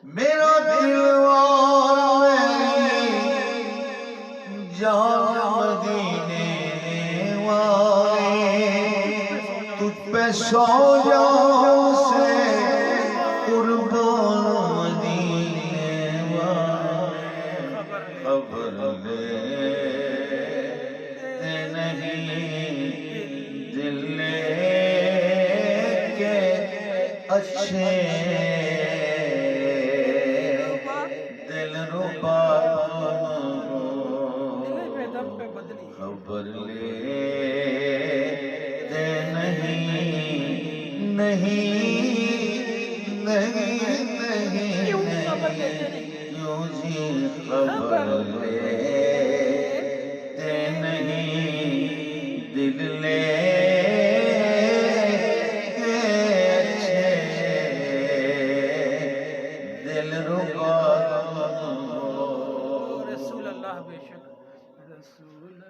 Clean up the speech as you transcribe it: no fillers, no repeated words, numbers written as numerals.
میرا دلوار میری جان مدینے والے، تجھ پہ سو جاؤں سے قربان مدینے والے، خبر لیتے نہیں دل لے کے اچھے دل ربا، خبر لیتے نہیں کیوں جی خبر لیتے نہیں دل لے کے اچھے دل ربا۔ رسول اللہ بے شک رسول